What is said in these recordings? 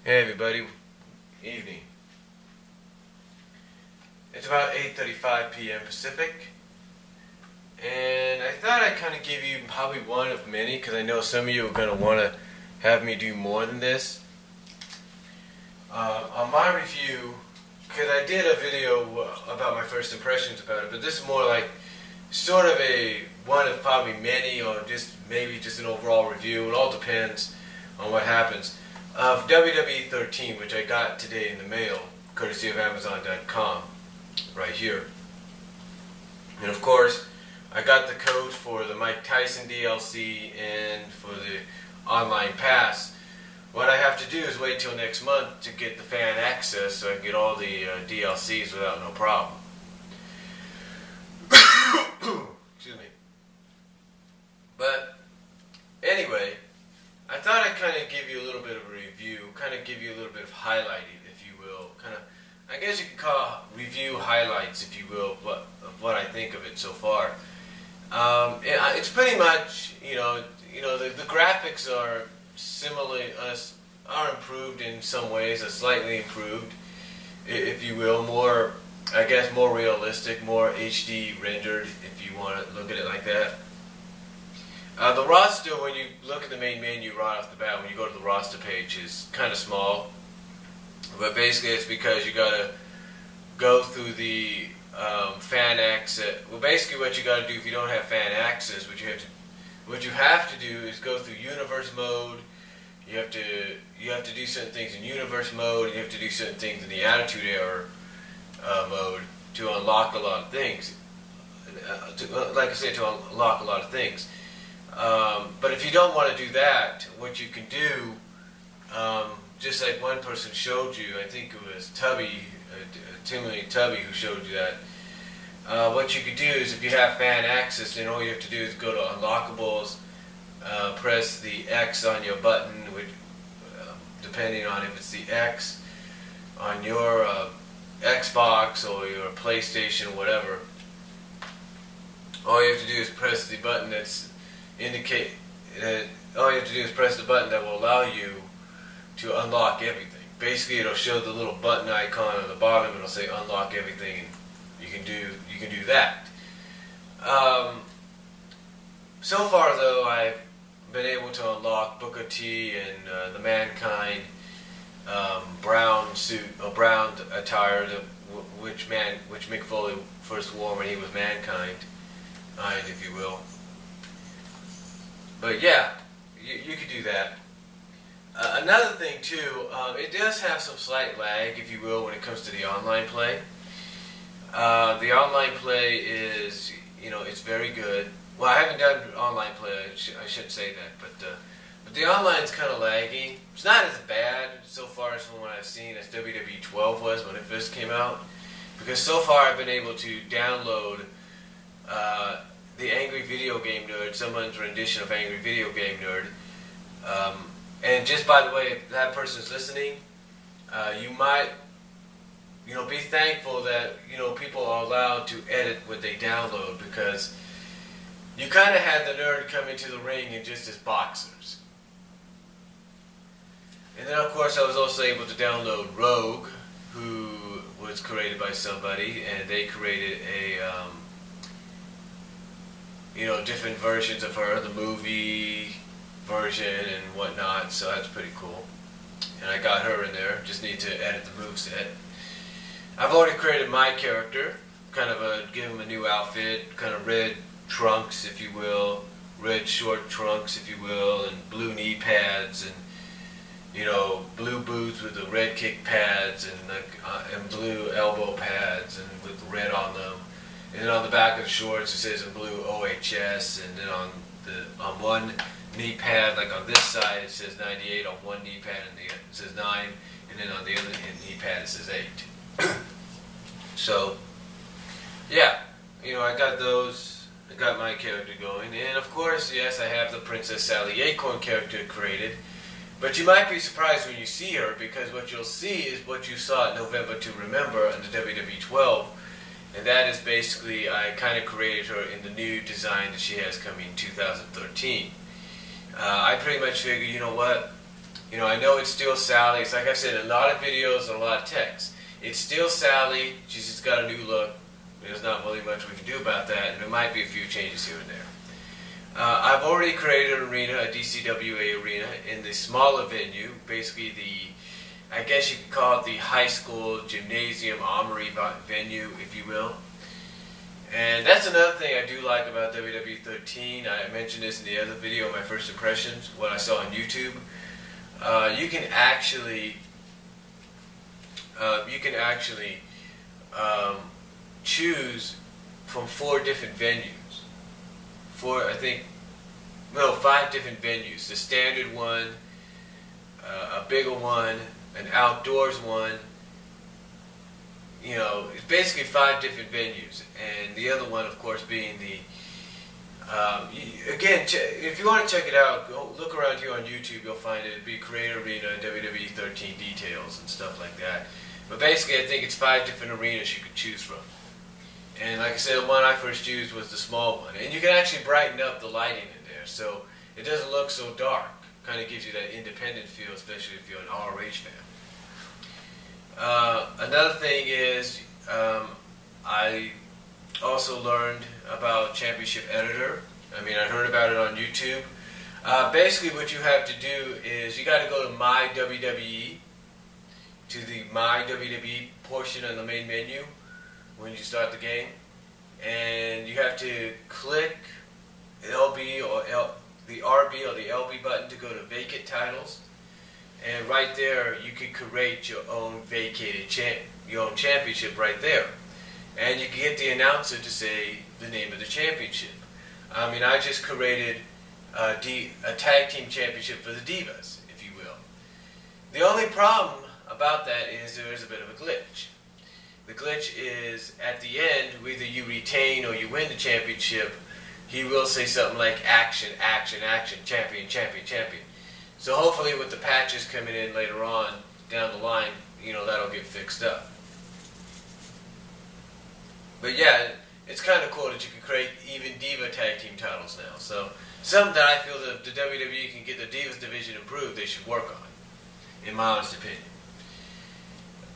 Hey everybody, evening. It's about 8:35 p.m. Pacific, and I thought I'd kind of give you probably one of many, because I know some of you are going to want to have me do more than this. On my review, because I did a video about my first impressions about it, but this is more like sort of a one of probably many, or just maybe just an overall review. It all depends on what happens. Of WWE'13, which I got today in the mail, courtesy of Amazon.com, right here. And of course, I got the code for the Mike Tyson DLC and for the online pass. What I have to do is wait till next month to get the fan access so I can get all the DLCs without no problem. Excuse me. But anyway, I thought I'd kind of give you a little bit of a review, kind of give you a little bit of highlighting, if you will. Kind of, I guess you could call it review highlights, if you will, of what I think of it so far. It's pretty much, the graphics are similarly, are improved in some ways, slightly improved, if you will, more, I guess, more realistic, more HD rendered, if you want to look at it like that. The roster, when you look at the main menu right off the bat, when you go to the roster page, is kind of small. But basically it's because you got to go through the fan access. Well, basically what you got to do if you don't have fan access, what you have to do is go through universe mode. You have to do certain things in universe mode, and you have to do certain things in the attitude error mode to unlock a lot of things. Like I said, to unlock a lot of things. But if you don't want to do that, what you can do, just like one person showed you, I think it was Timothy Tubby who showed you that, what you could do is if you have fan access, then all you have to do is go to unlockables, press the X on your button, which, depending on if it's the X on your Xbox or your PlayStation or whatever, all you have to do is press the button that's all you have to do is press the button that will allow you to unlock everything. Basically, it'll show the little button icon on the bottom. It'll say unlock everything, and you can do that. So far, though, I've been able to unlock Booker T and the Mankind brown suit or brown attire, which Mick Foley first wore when he was Mankind, if you will. But yeah, you could do that. Another thing too, it does have some slight lag, if you will, when it comes to the online play. The online play is, it's very good. Well, I haven't done online play, I shouldn't say that, but the online's kind of laggy. It's not as bad so far as from what I've seen as WWE'12 was when it first came out, because so far I've been able to download the Angry Video Game Nerd, someone's rendition of Angry Video Game Nerd. And just by the way, if that person's listening, you might, be thankful that, people are allowed to edit what they download, because you kind of had the nerd come into the ring in just his boxers. And then of course I was also able to download Rogue, who was created by somebody, and they created a, different versions of her, the movie version and whatnot, so that's pretty cool. And I got her in there, just need to edit the moveset. I've already created my character, kind of give him a new outfit, kind of red trunks, if you will, red short trunks, if you will, and blue knee pads, and blue boots with the red kick pads, and blue elbow pads, and with red on them. And then on the back of the shorts it says in blue OHS, and then on one knee pad, like on this side, it says 98 on one knee pad, and it says 9, and then on the other knee pad it says 8. So, yeah, I got those. I got my character going, and of course, yes, I have the Princess Sally Acorn character created. But you might be surprised when you see her, because what you'll see is what you saw at November to Remember on the WWE'12. And that is basically, I kind of created her in the new design that she has coming in 2013. I pretty much figured, You know, I know it's still Sally. It's like I said, a lot of videos and a lot of text. It's still Sally. She's just got a new look. There's not really much we can do about that, and there might be a few changes here and there. I've already created an arena, a DCWA arena, in the smaller venue, basically I guess you could call it the high school gymnasium armory venue, if you will. And that's another thing I do like about WWE'13. I mentioned this in the other video, my first impressions, what I saw on YouTube. You can actually choose from 4 different venues. 5 different venues. The standard one, a bigger one, an outdoors one. You know, it's basically 5 different venues, and the other one, of course, being the. Again, if you want to check it out, go look around here on YouTube. You'll find it. It'd be Creator Arena, WWE'13 details, and stuff like that. But basically, I think it's 5 different arenas you could choose from. And like I said, the one I first used was the small one, and you can actually brighten up the lighting in there, so it doesn't look so dark. Kind of gives you that independent feel, especially if you're an ROH fan. Another thing is, I also learned about Championship Editor. I mean, I heard about it on YouTube. Basically, what you have to do is you got to go to My WWE, to the My WWE portion on the main menu when you start the game, and you have to click LB or the RB or the LB button to go to Vacant Titles. And right there, you can create your own your own championship right there. And you can get the announcer to say the name of the championship. I mean, I just created a tag team championship for the Divas, if you will. The only problem about that is there is a bit of a glitch. The glitch is at the end, whether you retain or you win the championship, he will say something like action, action, action, champion, champion, champion. So hopefully with the patches coming in later on down the line, you know, that'll get fixed up. But yeah, it's kind of cool that you can create even Diva tag team titles now. So something that I feel that the WWE can get the Divas division improved, they should work on, in my honest opinion.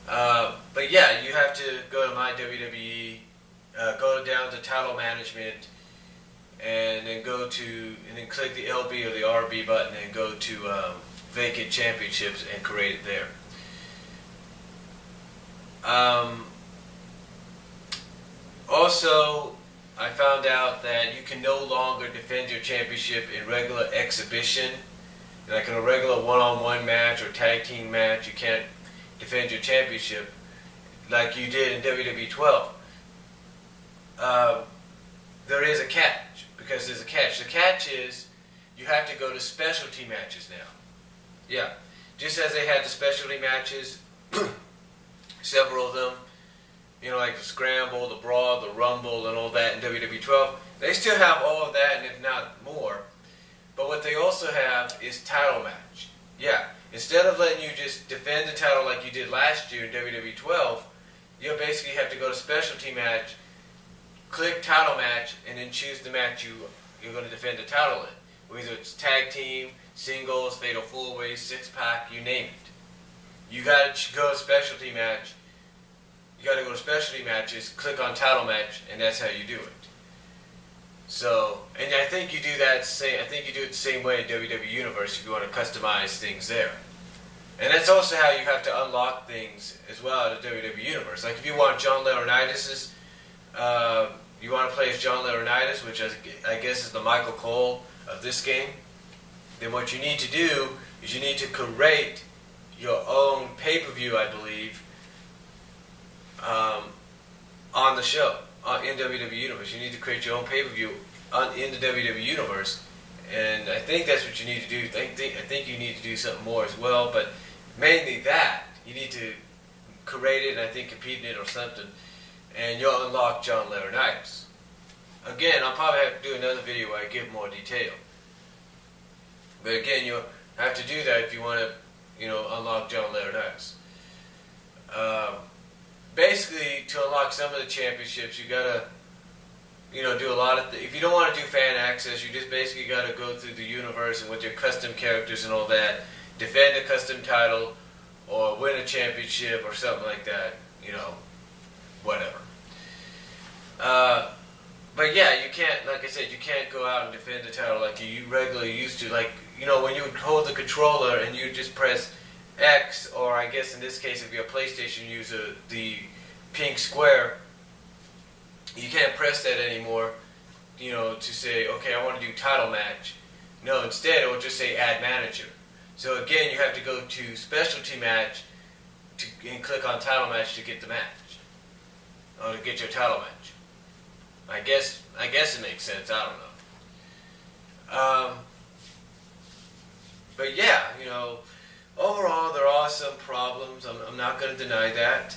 But yeah, you have to go to My WWE, go down to Title Management, and then click the LB or the RB button and go to Vacant Championships and create it there. Also, I found out that you can no longer defend your championship in regular exhibition, like in a regular one-on-one match or tag team match. You can't defend your championship like you did in WWE'12. There is a catch, because there's a catch. The catch is you have to go to specialty matches now. Yeah, just as they had the specialty matches, several of them, you know, like the Scramble, the Brawl, the Rumble, and all that in WWE'12. They still have all of that, and if not more. But what they also have is title match. Yeah, instead of letting you just defend the title like you did last year in WWE'12, you'll basically have to go to specialty match, click title match, and then choose the match you're going to defend the title in. Whether it's tag team, singles, fatal 4-way, 6-pack, you name it. You got to go to specialty match. You got to go to specialty matches, click on title match, and that's how you do it. So, and I think you do that I think you do it the same way in WWE Universe if you want to customize things there. And that's also how you have to unlock things as well at WWE Universe. Like if you want John Laurinaitis', you want to play as John Laurinaitis, which I guess is the Michael Cole of this game, then what you need to do is you need to create your own pay-per-view, I believe, on the show, in WWE Universe. You need to create your own pay-per-view in the WWE Universe, and I think that's what you need to do. I think you need to do something more as well, but mainly that. You need to create it and I think compete in it or something, and you'll unlock John Laurinaitis. Again, I'll probably have to do another video where I give more detail. But again, you'll have to do that if you want to, you know, unlock John Laurinaitis. Basically, to unlock some of the championships, you gotta, you know, do a lot of. If you don't want to do fan access, you just basically gotta go through the universe and with your custom characters and all that, defend a custom title or win a championship or something like that, you know, whatever. But yeah, you can't, like I said, you can't go out and defend the title like you regularly used to. Like, you know, when you would hold the controller and you just press X, or I guess in this case if you're a PlayStation user, the pink square, you can't press that anymore, you know, to say, okay, I want to do title match. No, instead it will just say add manager. So again, you have to go to specialty match and click on title match to get the match, or to get your title match. I guess it makes sense. I don't know. But yeah, you know, overall there are some problems. I'm not going to deny that.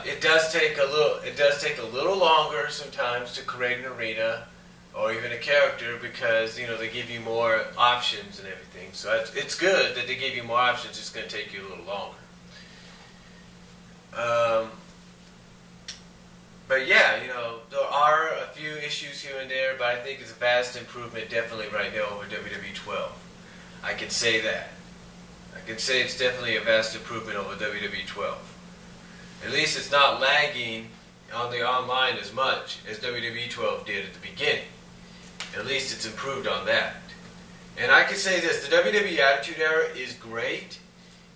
It does take a little longer sometimes to create an arena or even a character, because, you know, they give you more options and everything. So it's good that they give you more options. It's going to take you a little longer. But yeah, you know, there are a few issues here and there, but I think it's a vast improvement definitely right now over WWE 12. I can say that. I can say it's definitely a vast improvement over WWE 12. At least it's not lagging on the online as much as WWE 12 did at the beginning. At least it's improved on that. And I can say this, the WWE Attitude Era is great.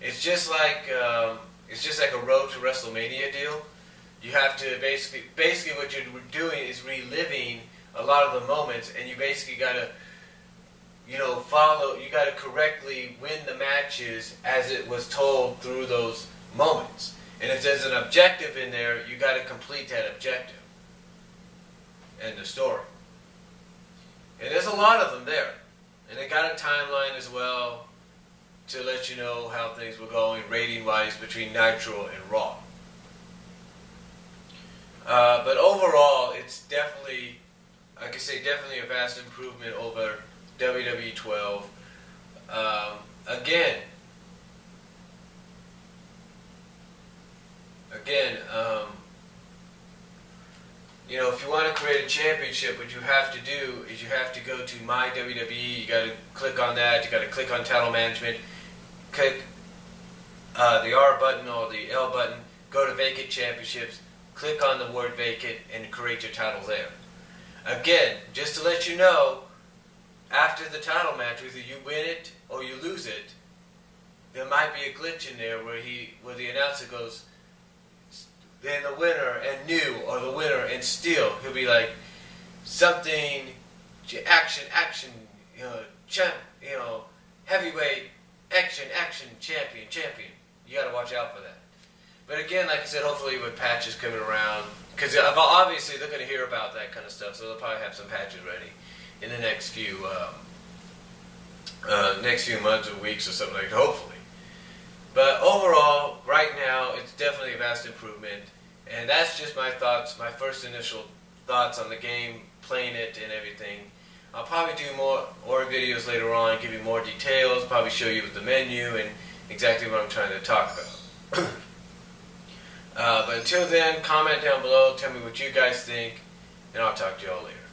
It's just like a Road to WrestleMania deal. You have to basically what you're doing is reliving a lot of the moments, and you basically got to, you know, you got to correctly win the matches as it was told through those moments. And if there's an objective in there, you got to complete that objective and the story. And there's a lot of them there. And they got a timeline as well to let you know how things were going rating-wise between Nitro and Raw. But overall, it's definitely, like I say, definitely a vast improvement over WWE 12. Again, you know, if you want to create a championship, what you have to do is you have to go to My WWE. You got to click on that. You got to click on Title Management. Click the R button or the L button. Go to Vacant Championships. Click on the word vacant and create your title there. Again, just to let you know, after the title match, whether you win it or you lose it, there might be a glitch in there where the announcer goes, then the winner and new, or the winner and still. He'll be like something, action, you know, heavyweight action, champion. You got to watch out for that. But again, like I said, hopefully with patches coming around, because obviously they're going to hear about that kind of stuff, so they'll probably have some patches ready in the next few months or weeks or something like that, hopefully. But overall, right now, it's definitely a vast improvement, and that's just my thoughts, my first initial thoughts on the game, playing it and everything. I'll probably do more videos later on, give you more details, probably show you the menu and exactly what I'm trying to talk about. But until then, comment down below, tell me what you guys think, and I'll talk to y'all later.